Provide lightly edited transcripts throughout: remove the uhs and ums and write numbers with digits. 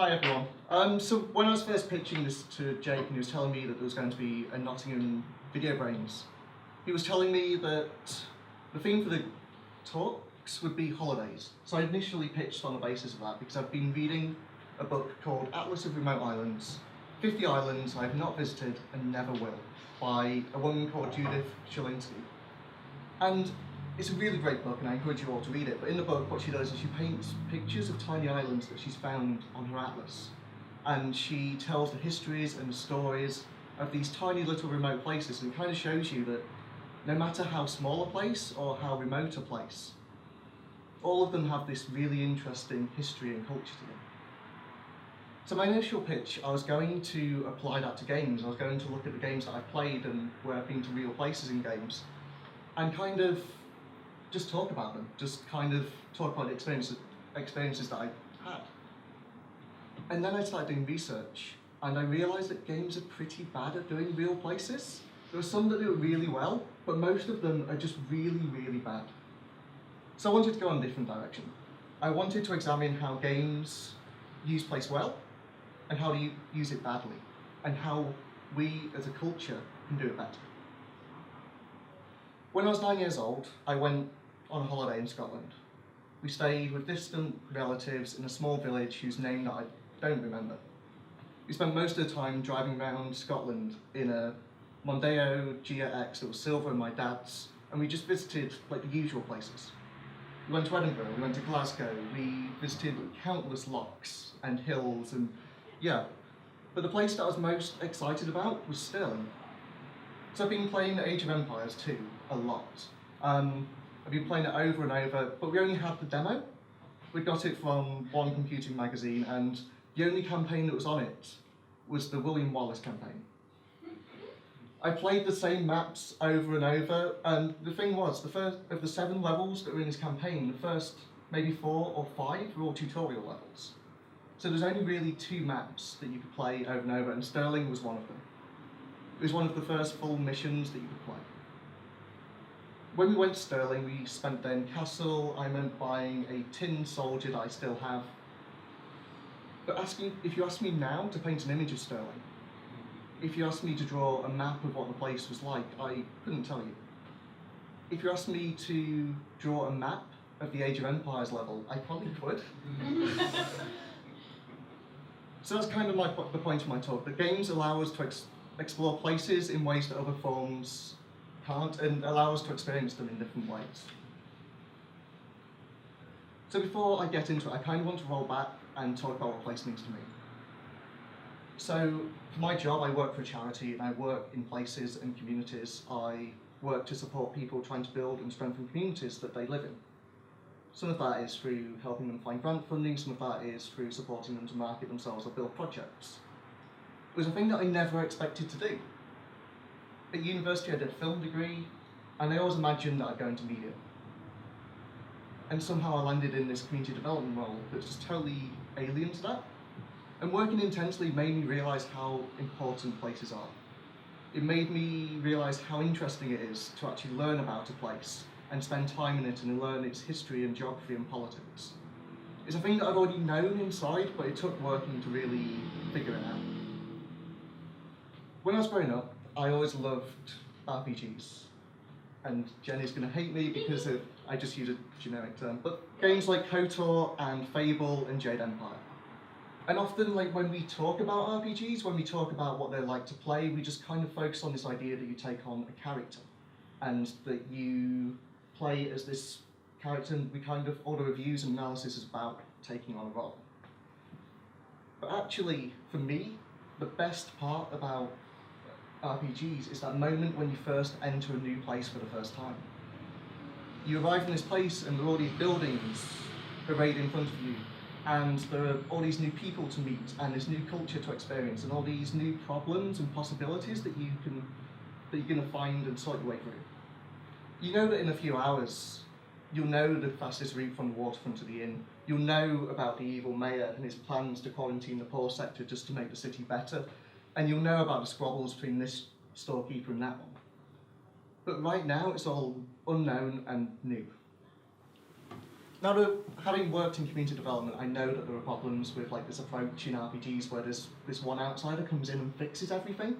Hi everyone. So when I was first pitching this to Jake and he was telling me that there was going to be a Nottingham VideoBrains, he was telling me that the theme for the talks would be holidays. So I initially pitched on the basis of that because I've been reading a book called Atlas of Remote Islands, 50 Islands I've Not Visited and Never Will, by a woman called Judith Shalinsky. And it's a really great book and I encourage you all to read it, but in the book what she does is she paints pictures of tiny islands that she's found on her atlas. And she tells the histories and the stories of these tiny little remote places, and it kind of shows you that no matter how small a place or how remote a place, all of them have this really interesting history and culture to them. So my initial pitch, I was going to apply that to games. I was going to look at the games that I've played and where I've been to real places in games, and kind of just talk about them, just kind of talk about the experiences that I had. And then I started doing research, and I realised that games are pretty bad at doing real places. There are some that do it really well, but most of them are just really, really bad. So I wanted to go in a different direction. I wanted to examine how games use place well, and how to use it badly, and how we as a culture can do it better. When I was 9 years old, I went on a holiday in Scotland. We stayed with distant relatives in a small village whose name that I don't remember. We spent most of the time driving around Scotland in a Mondeo Deus Ex that was silver and my dad's, and we just visited like the usual places. We went to Edinburgh, we went to Glasgow, we visited countless lochs and hills, and yeah. But the place that I was most excited about was Stirling. So I've been playing Age of Empires 2 a lot. I've been playing it over and over, but we only had the demo. We got it from one computing magazine, and the only campaign that was on it was the William Wallace campaign. I played the same maps over and over, and the thing was, the first of the 7 levels that were in this campaign, the first maybe 4 or 5 were all tutorial levels. So there's only really 2 maps that you could play over and over, and Stirling was one of them. It was one of the first full missions that you could play. When we went to Stirling, we spent then Castle. I remember buying a tin soldier that I still have. But if you ask me now to paint an image of Stirling, if you asked me to draw a map of what the place was like, I couldn't tell you. If you asked me to draw a map of the Age of Empires level, I probably could. So that's kind of the point of my talk. The games allow us to explore places in ways that other forms can't, and allow us to experience them in different ways. So before I get into it, I kind of want to roll back and talk about what place means to me. So for my job, I work for a charity and I work in places and communities. I work to support people trying to build and strengthen communities that they live in. Some of that is through helping them find grant funding, some of that is through supporting them to market themselves or build projects. It was a thing that I never expected to do. At university I did a film degree, and I always imagined that I'd go into media. And somehow I landed in this community development role that's just totally alien to that. And working intensely made me realise how important places are. It made me realise how interesting it is to actually learn about a place and spend time in it and learn its history and geography and politics. It's a thing that I'd already known inside, but it took working to really figure it out. When I was growing up, I always loved RPGs. And Jenny's going to hate me because I just use a generic term, but games like KOTOR and Fable and Jade Empire. And often, like when we talk about RPGs, when we talk about what they're like to play, we just kind of focus on this idea that you take on a character and that you play as this character, and we kind of, all the reviews and analysis is about taking on a role. But actually, for me, the best part about RPGs is that moment when you first enter a new place for the first time. You arrive in this place and there are all these buildings arrayed in front of you, and there are all these new people to meet and this new culture to experience and all these new problems and possibilities that you're going to find and sort your way through. You know that in a few hours you'll know the fastest route from the waterfront to the inn. You'll know about the evil mayor and his plans to quarantine the poor sector just to make the city better. And you'll know about the squabbles between this storekeeper and that one. But right now, it's all unknown and new. Now that having worked in community development, I know that there are problems with like this approach in RPGs where this one outsider comes in and fixes everything.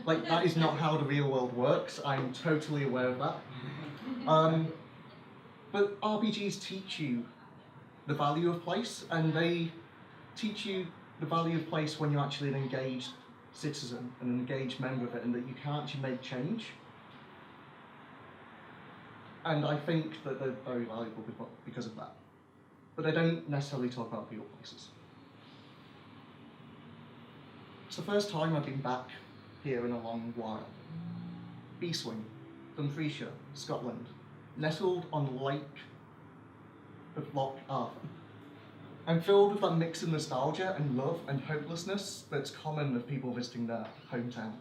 Like, that is not how the real world works. I'm totally aware of that. But RPGs teach you the value of place, and they teach you the value of place when you're actually an engaged citizen, an engaged member of it, and that you can actually make change. And I think that they're very valuable because of that. But they don't necessarily talk about real places. It's the first time I've been back here in a long while. Beeswing, Dumfriesshire, Scotland, nestled on the lake of Loch Arthur. I'm filled with that mix of nostalgia and love and hopelessness that's common with people visiting their hometown.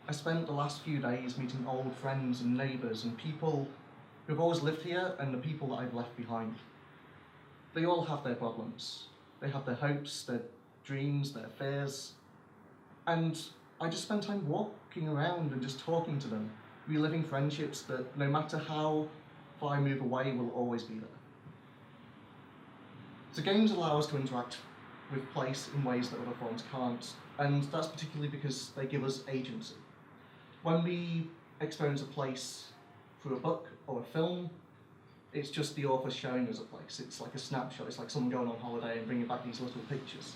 I spent the last few days meeting old friends and neighbours and people who've always lived here and the people that I've left behind. They all have their problems. They have their hopes, their dreams, their fears. And I just spent time walking around and just talking to them, reliving friendships that no matter how far I move away will always be there. So games allow us to interact with place in ways that other forms can't, and that's particularly because they give us agency. When we experience a place through a book or a film, it's just the author showing us a place. It's like a snapshot. It's like someone going on holiday and bringing back these little pictures.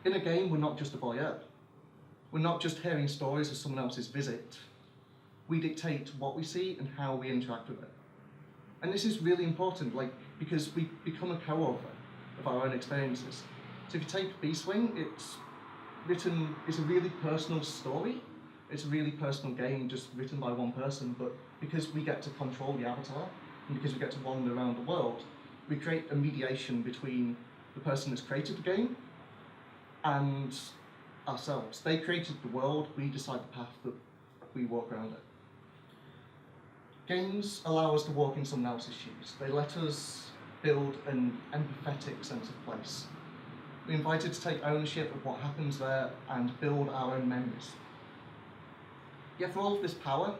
In a game, we're not just a voyeur. We're not just hearing stories of someone else's visit. We dictate what we see and how we interact with it. And this is really important, because we become a co-author of our own experiences. So if you take Beeswing, it's a really personal story. It's a really personal game just written by one person, but because we get to control the avatar, and because we get to wander around the world, we create a mediation between the person that's created the game and ourselves. They created the world, we decide the path that we walk around it. Games allow us to walk in someone else's shoes. They let us build an empathetic sense of place. We're invited to take ownership of what happens there and build our own memories. Yet for all of this power,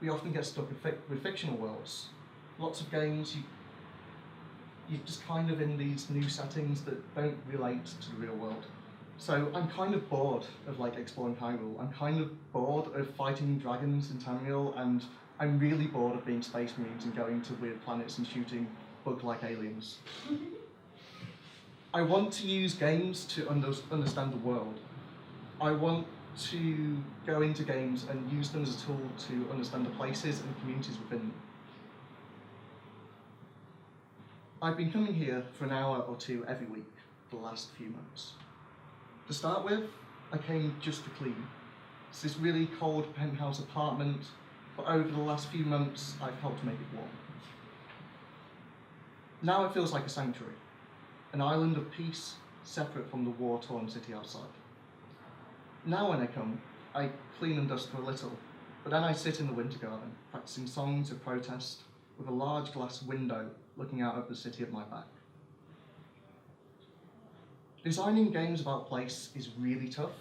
we often get stuck with fictional worlds. Lots of games, you're just kind of in these new settings that don't relate to the real world. So I'm kind of bored of exploring Hyrule. I'm kind of bored of fighting dragons in Tamriel, and I'm really bored of being space marines and going to weird planets and shooting bug-like aliens. I want to use games to understand the world. I want to go into games and use them as a tool to understand the places and communities within them. I've been coming here for an hour or two every week for the last few months. To start with, I came just to clean. It's this really cold penthouse apartment, but over the last few months, I've helped make it warm. Now it feels like a sanctuary, an island of peace separate from the war-torn city outside. Now when I come, I clean and dust for a little, but then I sit in the winter garden, practicing songs of protest with a large glass window looking out over the city at my back. Designing games about place is really tough,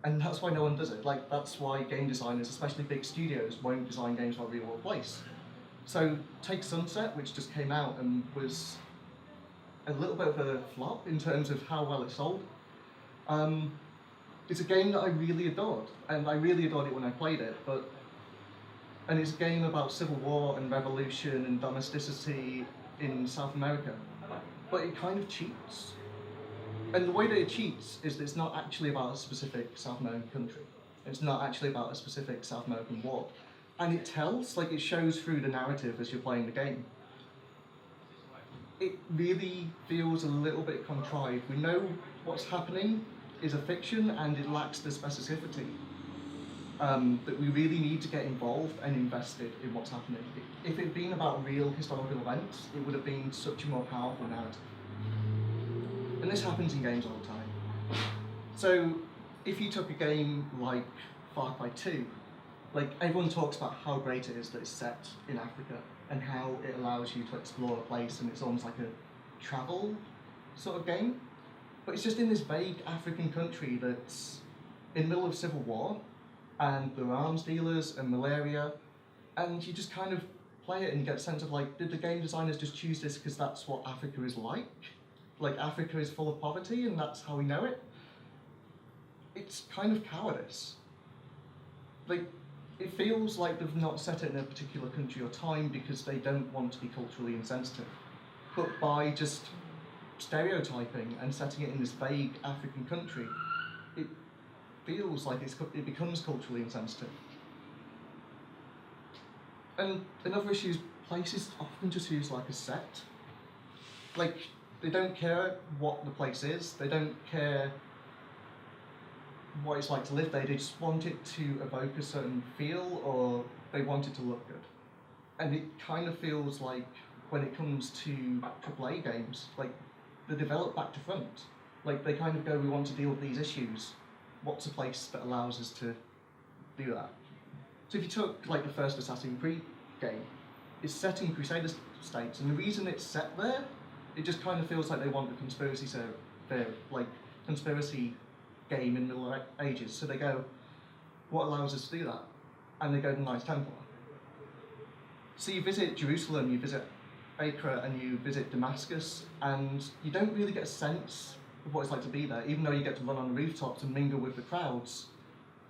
and that's why no one does it. That's why game designers, especially big studios, won't design games about real world place. So take Sunset, which just came out and was a little bit of a flop in terms of how well it sold. It's a game that I really adored, and I really adored it when I played it, and it's a game about civil war and revolution and domesticity in South America, but it kind of cheats. And the way that it cheats is that it's not actually about a specific South American country. It's not actually about a specific South American war. And it tells, it shows through the narrative as you're playing the game. It really feels a little bit contrived. We know what's happening is a fiction and it lacks the specificity that we really need to get involved and invested in what's happening. If it had been about real historical events, it would have been such a more powerful narrative. And this happens in games all the time. So if you took a game like Far Cry 2, everyone talks about how great it is that it's set in Africa and how it allows you to explore a place and it's almost like a travel sort of game. But it's just in this vague African country that's in the middle of civil war and there are arms dealers and malaria, and you just kind of play it and you get a sense of like, did the game designers just choose this because that's what Africa is like? Like Africa is full of poverty and that's how we know it? It's kind of cowardice. Like, it feels like they've not set it in a particular country or time because they don't want to be culturally insensitive. But by just stereotyping and setting it in this vague African country, it feels like it becomes culturally insensitive. And another issue is places often just used like a set. Like, they don't care what the place is, they don't care what it's like to live there, they just want it to evoke a certain feel, or they want it to look good. And it kind of feels like when it comes to AAA games, like they develop back to front. Like they kind of go, we want to deal with these issues. What's a place that allows us to do that? So if you took like the first Assassin's Creed game, it's set in Crusader states, and the reason it's set there, it just kind of feels like they want a conspiracy game in the Middle Ages. So they go, what allows us to do that? And they go to Knights Templar. So you visit Jerusalem, you visit Acre, and you visit Damascus, and you don't really get a sense of what it's like to be there. Even though you get to run on the rooftops and mingle with the crowds,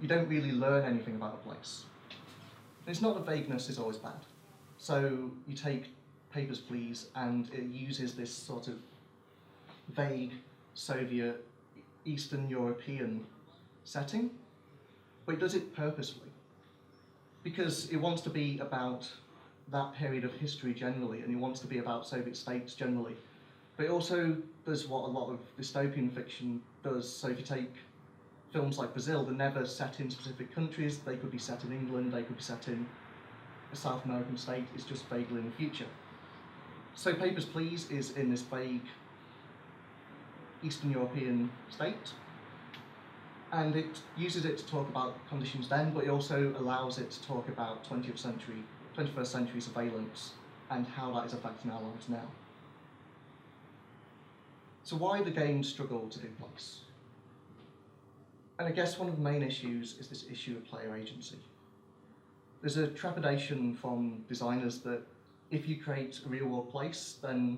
you don't really learn anything about the place. And it's not that vagueness is always bad. So you take Papers, Please, and it uses this sort of vague Soviet, Eastern European setting, but it does it purposefully. Because it wants to be about that period of history generally, and it wants to be about Soviet states generally. But it also does what a lot of dystopian fiction does. So if you take films like Brazil, they're never set in specific countries. They could be set in England, they could be set in a South American state. It's just vaguely in the future. So Papers, Please is in this vague Eastern European state, and it uses it to talk about conditions then, but it also allows it to talk about 21st century surveillance and how that is affecting our lives now. So why the games struggle to do place? And I guess one of the main issues is this issue of player agency. There's a trepidation from designers that if you create a real-world place, then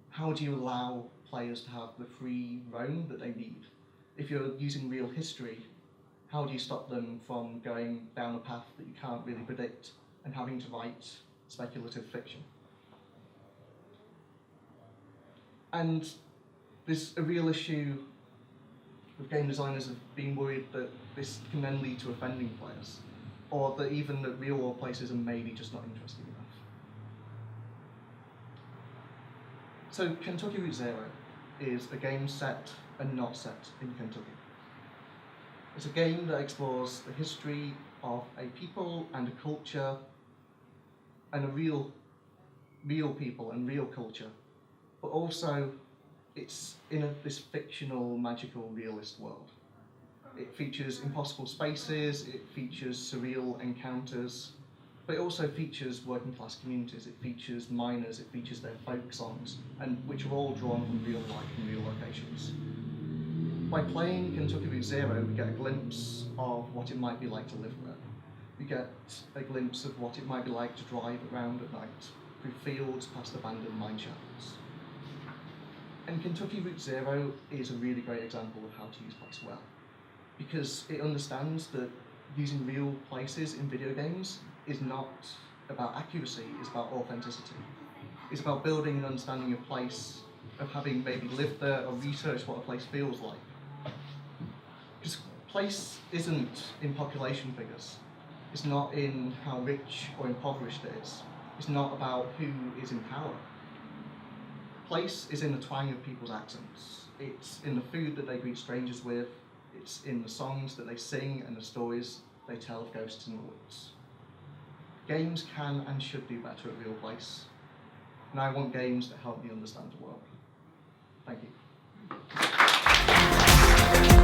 how do you allow players to have the free roam that they need? If you're using real history, how do you stop them from going down a path that you can't really predict and having to write speculative fiction? And there's a real issue with game designers of being worried that this can then lead to offending players, or that even that real world places are maybe just not interesting enough. So Kentucky Route Zero is a game set and not set in Kentucky. It's a game that explores the history of a people and a culture, and a real people and real culture, but also it's in this fictional, magical, realist world. It features impossible spaces, it features surreal encounters, but it also features working class communities, it features miners, it features their folk songs, and which are all drawn from real life and real locations. By playing Kentucky Route Zero, we get a glimpse of what it might be like to live there. We get a glimpse of what it might be like to drive around at night, through fields past abandoned mine shafts. And Kentucky Route Zero is a really great example of how to use place well, because it understands that using real places in video games is not about accuracy, it's about authenticity. It's about building an understanding of place, of having maybe lived there or researched what a place feels like. Because place isn't in population figures, it's not in how rich or impoverished it is, it's not about who is in power. Place is in the twang of people's accents, it's in the food that they greet strangers with, it's in the songs that they sing and the stories they tell of ghosts in the woods. Games can and should do better at real place, and I want games that help me understand the world. Thank you.